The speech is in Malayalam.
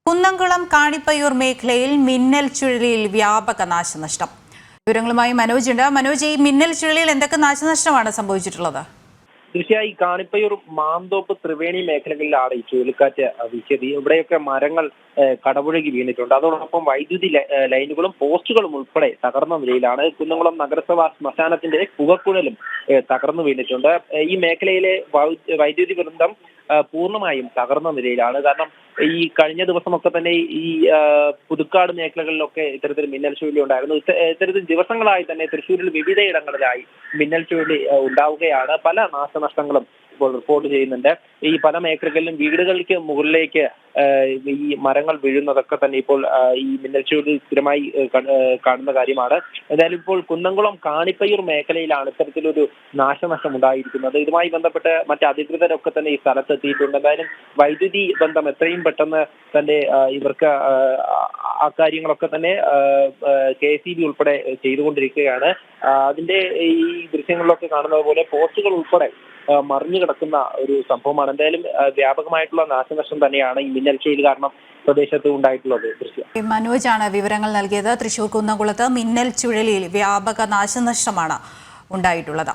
കുന്നംകുളം കാണിപ്പയ്യൂർ മേഖലയിൽ മിന്നൽ ചുഴലിയിൽ വ്യാപക നാശനഷ്ടം. വിവരങ്ങളുമായി മനോജ് ഉണ്ട്. മനോജ്, ഈ മിന്നൽ ചുഴലിയിൽ എന്തൊക്കെ നാശനഷ്ടമാണ് സംഭവിച്ചിട്ടുള്ളത്? തീർച്ചയായും ഈ കാണിപ്പയ്യൂർ മാന്തോപ്പ് ത്രിവേണി മേഖലകളിലാണ് ഈ ചുഴലിക്കാറ്റ് വീശിയത്. ഇവിടെയൊക്കെ മരങ്ങൾ കടപുഴകി വീണിട്ടുണ്ട്. അതോടൊപ്പം വൈദ്യുതി ലൈനുകളും പോസ്റ്റുകളും ഉൾപ്പെടെ തകർന്ന നിലയിലാണ്. കുന്നംകുളം നഗരസഭാ ശ്മശാനത്തിന്റെ പുകക്കുഴലും തകർന്നു വീണിട്ടുണ്ട്. ഈ മേഖലയിലെ വൈദ്യുതി ബന്ധം പൂർണ്ണമായും തകർന്ന നിലയിലാണ്. കാരണം ഈ കഴിഞ്ഞ ദിവസമൊക്കെ തന്നെ ഈ പുതുക്കാട് മേഖലകളിലൊക്കെ ഇത്തരത്തിൽ മിന്നൽ ചുഴലി ഉണ്ടായിരുന്നു. ഇത്തരത്തിൽ ദിവസങ്ങളായി തന്നെ തൃശ്ശൂരിൽ വിവിധയിടങ്ങളിലായി മിന്നൽ ചുഴലി ഉണ്ടാവുകയാണ്. പല നാശനഷ്ടങ്ങളും ഇപ്പോൾ റിപ്പോർട്ട് ചെയ്യുന്നുണ്ട്. ഈ പല മേഖലകളിലും വീടുകൾക്ക് മുകളിലേക്ക് ഈ മരങ്ങൾ വീഴുന്നതൊക്കെ തന്നെ ഇപ്പോൾ ഈ മിന്നൽ ചുഴലി സ്ഥിരമായി കാണുന്ന കാര്യമാണ്. എന്തായാലും ഇപ്പോൾ കുന്നംകുളം കാണിപ്പയ്യൂർ മേഖലയിലാണ് ഇത്തരത്തിലൊരു നാശനഷ്ടം ഉണ്ടായിരിക്കുന്നത്. ഇതുമായി ബന്ധപ്പെട്ട് മറ്റ് അധികൃതരൊക്കെ തന്നെ ഈ സ്ഥലത്ത് എത്തിയിട്ടുണ്ട്. എന്തായാലും വൈദ്യുതി ബന്ധം എത്രയും പെട്ടെന്ന് തന്നെ ഇവർക്ക് ആ കാര്യങ്ങളൊക്കെ തന്നെ KSEB ഉൾപ്പെടെ ചെയ്തുകൊണ്ടിരിക്കുകയാണ്. അതിന്റെ ഈ ദൃശ്യങ്ങളിലൊക്കെ കാണുന്നത് പോലെ പോസ്റ്റുകൾ ഉൾപ്പെടെ മറിഞ്ഞു കിടക്കുന്ന ഒരു സംഭവമാണ്. എന്തായാലും വ്യാപകമായിട്ടുള്ള നാശനഷ്ടം തന്നെയാണ് ഈ മിന്നൽ ചുഴലി കാരണം പ്രദേശത്ത് ഉണ്ടായിട്ടുള്ളത്. ദൃശ്യം മനോജാണ് വിവരങ്ങൾ നൽകിയത്. തൃശൂർ കുന്നംകുളത്ത് മിന്നൽ ചുഴലിയിൽ വ്യാപക നാശനഷ്ടമാണ് ഉണ്ടായിട്ടുള്ളത്.